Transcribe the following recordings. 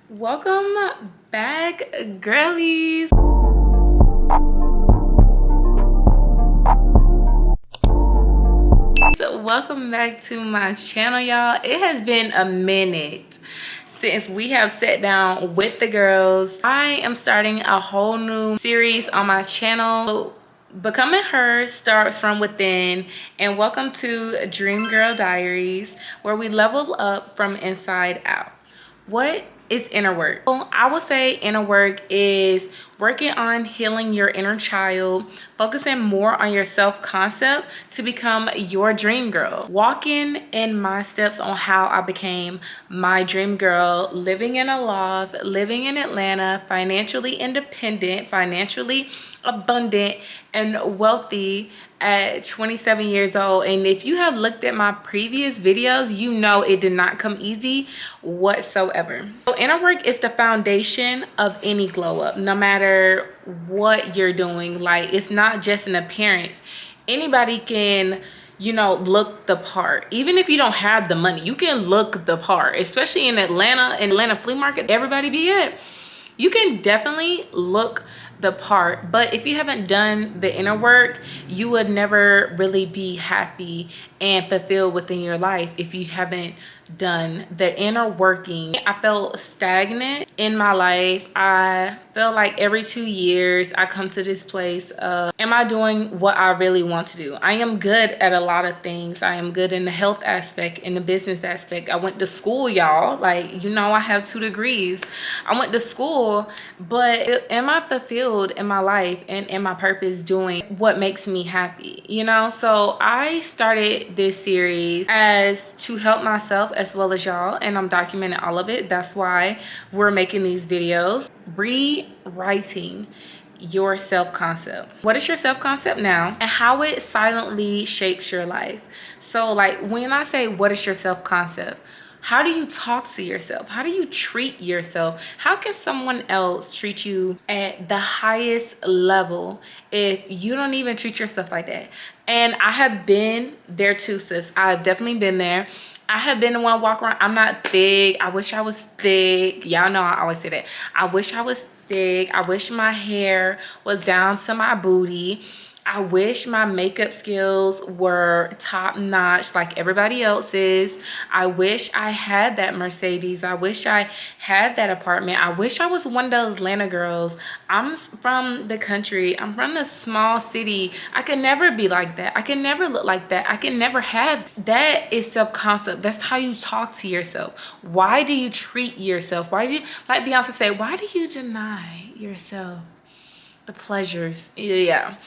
Welcome back, girlies. So welcome back to my channel, y'all. It has been a minute since we have sat down with the girls. I am starting a whole new series on my channel. Becoming her starts from within, and welcome to Dream Girl Diaries, where we level up from inside out. What is inner work? Well, I would say inner work is working on healing your inner child, focusing more on your self-concept to become your dream girl. Walking in my steps on how I became my dream girl, living in a loft, living in Atlanta, financially independent, financially abundant, and wealthy at 27 years old. And if you have looked at my previous videos, you know it did not come easy whatsoever. So inner work is the foundation of any glow up, no matter what you're doing. Like, it's not just an appearance. Anybody can, you know, look the part. Even if you don't have the money, you can look the part, especially in Atlanta flea market, everybody be at. You can definitely look the part, but if you haven't done the inner work, you would never really be happy and fulfilled within your life if you haven't done the inner working. I felt stagnant in my life. I felt like every 2 years I come to this place of, am I doing what I really want to do? I am good at a lot of things. I am good in the health aspect, in the business aspect. I went to school, y'all. Like, you know, I have 2 degrees. I went to school, but am I fulfilled in my life and in my purpose doing what makes me happy? You know, so I started this series as to help myself as well as y'all, and I'm documenting all of it. That's why we're making these videos. Rewriting your self-concept. What is your self-concept now, and how it silently shapes your life? So like, when I say what is your self-concept, how do you talk to yourself? How do you treat yourself? How can someone else treat you at the highest level if you don't even treat yourself like that? And I have been there too, sis. I've definitely been there. I have been the one walk around. I'm not thick. I wish I was thick. Y'all know I always say that. I wish I was thick. I wish my hair was down to my booty. I wish my makeup skills were top notch like everybody else's. I wish I had that Mercedes. I wish I had that apartment. I wish I was one of those Atlanta girls. I'm from the country. I'm from a small city. I can never be like that. I can never look like that. I can never have. That is self-concept. That's how you talk to yourself. Why do you treat yourself? Why do you, like Beyonce say, why do you deny yourself the pleasures? Yeah.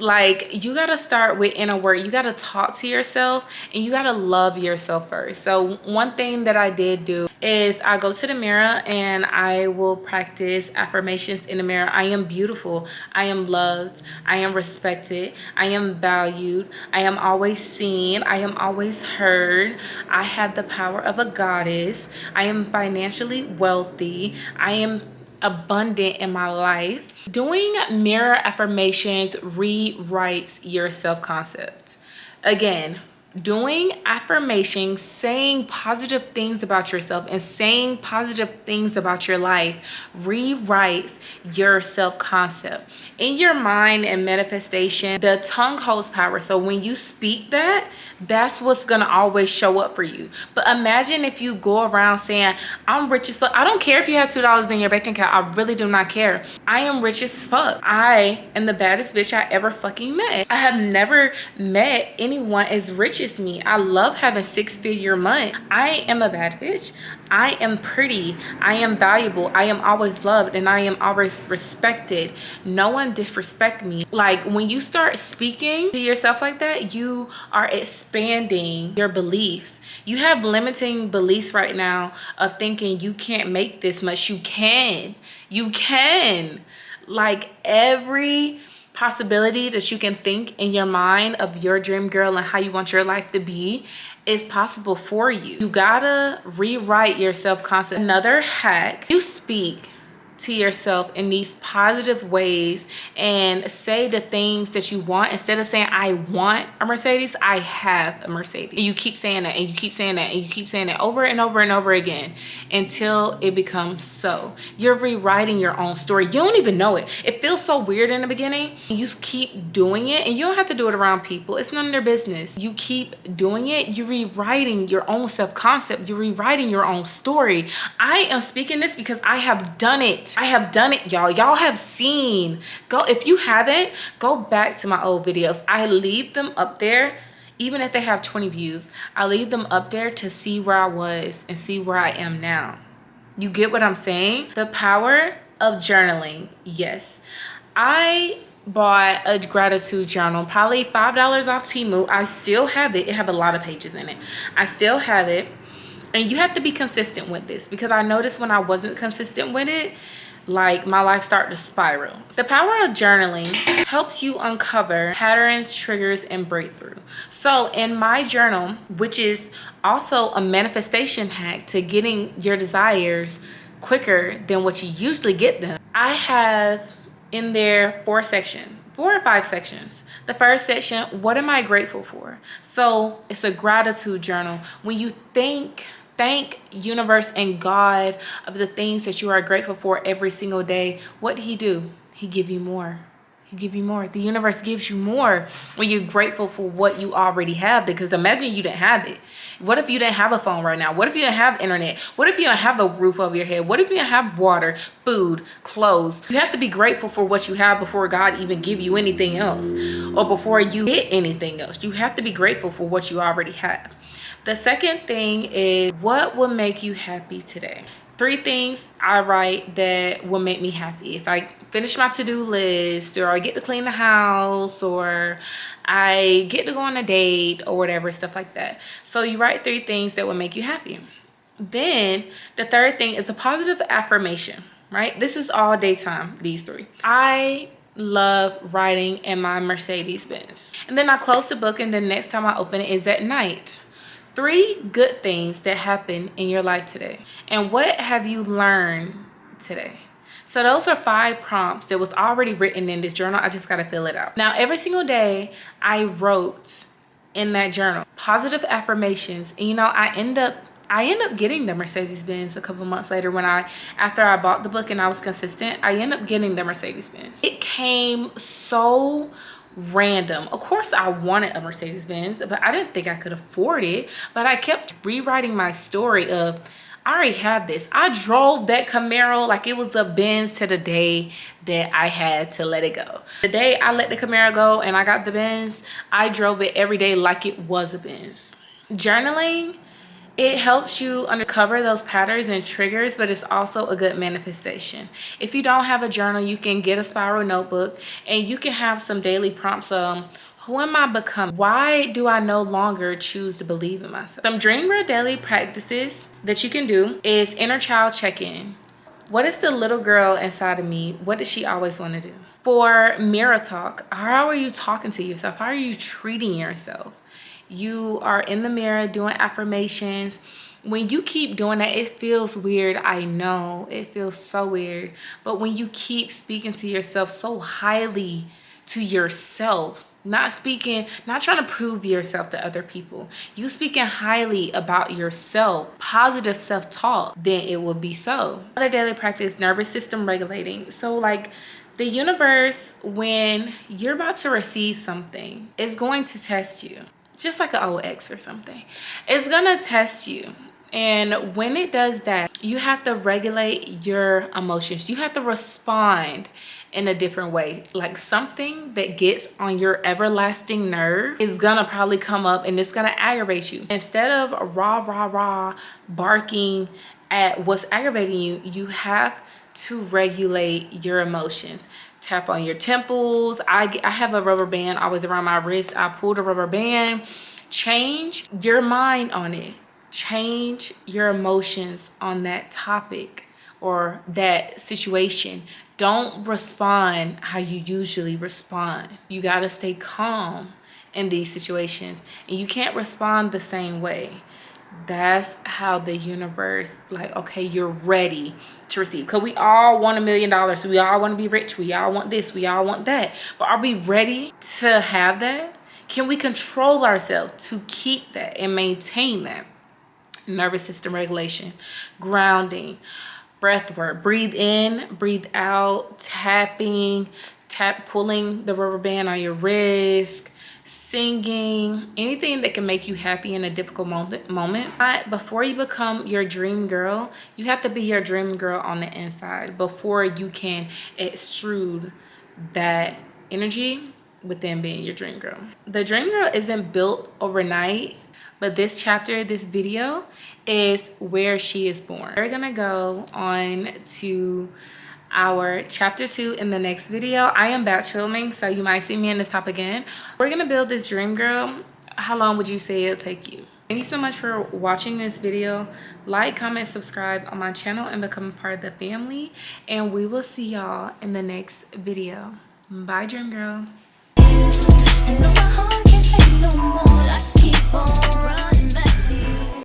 Like, you gotta start with inner work. You gotta talk to yourself and you gotta love yourself first. So one thing that I did do is I go to the mirror and I will practice affirmations in the mirror. I am beautiful. I am loved. I am respected. I am valued. I am always seen. I am always heard. I have the power of a goddess. I am financially wealthy. I am abundant in my life. Doing mirror affirmations rewrites your self-concept. Again, doing affirmations, saying positive things about yourself and saying positive things about your life rewrites your self-concept. In your mind and manifestation, the tongue holds power. So when you speak that, that's what's gonna always show up for you. But imagine if you go around saying, I'm rich as fuck. I don't care if you have $2 in your bank account. I really do not care. I am rich as fuck. I am the baddest bitch I ever fucking met. I have never met anyone as rich as me. I love having 6-figure money. I am a bad bitch. I am pretty. I am valuable. I am always loved and I am always respected. No one disrespect me. Like, when you start speaking to yourself like that, you are expanding your beliefs. You have limiting beliefs right now of thinking you can't make this much. You can. You can. Like, every possibility that you can think in your mind of your dream girl and how you want your life to be is possible for you. You gotta rewrite your self-concept. Another hack, you speak to yourself in these positive ways and say the things that you want. Instead of saying I want a Mercedes, I have a Mercedes. And you keep saying that, and you keep saying that, and you keep saying that over and over and over again until it becomes so. You're rewriting your own story. You don't even know it. It feels so weird in the beginning. You just keep doing it, and you don't have to do it around people. It's none of their business. You keep doing it. You're rewriting your own self-concept. You're rewriting your own story. I am speaking this because I have done it. I have done it, y'all. Y'all have seen. Go, if you haven't, go back to my old videos. I leave them up there. Even if they have 20 views, I leave them up there to see where I was and see where I am now. You get what I'm saying? The power of journaling. Yes. I bought a gratitude journal, probably $5 off Temu. I still have it. It have a lot of pages in it. I still have it. And you have to be consistent with this, because I noticed when I wasn't consistent with it, like my life started to spiral. The power of journaling helps you uncover patterns, triggers, and breakthrough. So in my journal, which is also a manifestation hack to getting your desires quicker than what you usually get them, I have in there 4 or 5 sections. The first section, what am I grateful for? So it's a gratitude journal. When you thank universe and God of the things that you are grateful for every single day, what did he do? He give you more. He give you more. The universe gives you more when you're grateful for what you already have. Because imagine you didn't have it. What if you didn't have a phone right now? What if you didn't have internet? What if you don't have a roof over your head? What if you don't have water, food, clothes? You have to be grateful for what you have before God even give you anything else, or before you get anything else. You have to be grateful for what you already have. The second thing is, what will make you happy today? 3 things I write that will make me happy. If I finish my to-do list, or I get to clean the house, or I get to go on a date, or whatever, stuff like that. So you write 3 things that will make you happy. Then the third thing is a positive affirmation, right? This is all daytime, these 3. I love writing in my Mercedes Benz. And then I close the book, and the next time I open it is at night. 3 good things that happen in your life today. And what have you learned today? So those are 5 prompts that was already written in this journal. I just got to fill it out. Now, every single day I wrote in that journal positive affirmations. And you know, I end up getting the Mercedes Benz a couple months later. After I bought the book and I was consistent, I ended up getting the Mercedes Benz. It came so random. Of course I wanted a Mercedes Benz, but I didn't think I could afford it. But I kept rewriting my story of, I already have this. I drove that Camaro like it was a Benz to the day that I had to let it go. The day I let the Camaro go and I got the Benz, I drove it every day like it was a Benz. Journaling, it helps you uncover those patterns and triggers, but it's also a good manifestation. If you don't have a journal, you can get a spiral notebook, and you can have some daily prompts. Who am I becoming? Why do I no longer choose to believe in myself? Some Dream Girl daily practices that you can do is inner child check-in. What is the little girl inside of me? What does she always want to do? For mirror talk, how are you talking to yourself? How are you treating yourself? You are in the mirror doing affirmations. When you keep doing that, it feels weird. I know it feels so weird. But when you keep speaking to yourself so highly to yourself, not trying to prove yourself to other people, you speaking highly about yourself, positive self-talk, then it will be so. Another daily practice, nervous system regulating. So like the universe, when you're about to receive something, is going to test you. Just like an old ex or something. It's gonna test you. And when it does that, you have to regulate your emotions. You have to respond in a different way. Like something that gets on your everlasting nerve is gonna probably come up and it's gonna aggravate you. Instead of rah barking at what's aggravating you, you have to regulate your emotions. Tap on your temples. I have a rubber band always around my wrist. I pull the rubber band. Change your mind on it. Change your emotions on that topic or that situation. Don't respond how you usually respond. You got to stay calm in these situations, and you can't respond the same way. That's how the universe, like, okay, you're ready to receive. Because we all want $1 million. We all want to be rich. We all want this. We all want that. But are we ready to have that? Can we control ourselves to keep that and maintain that? Nervous system regulation, grounding, breath work. Breathe in, breathe out, tapping, pulling the rubber band on your wrist, singing, anything that can make you happy in a difficult moment. But before you become your dream girl, you have to be your dream girl on the inside before you can extrude that energy within being your dream girl. The dream girl isn't built overnight, but this chapter, this video, is where she is born. We're gonna go on to our chapter 2 in the next video. I am batch filming, so you might see me in this top again. We're gonna build this dream girl. How long would you say it'll take you? Thank you so much for watching this video. Like, comment, subscribe on my channel and become a part of the family, and we will see y'all in the next video. Bye, dream girl. And though my heart can't take no more, I keep on running.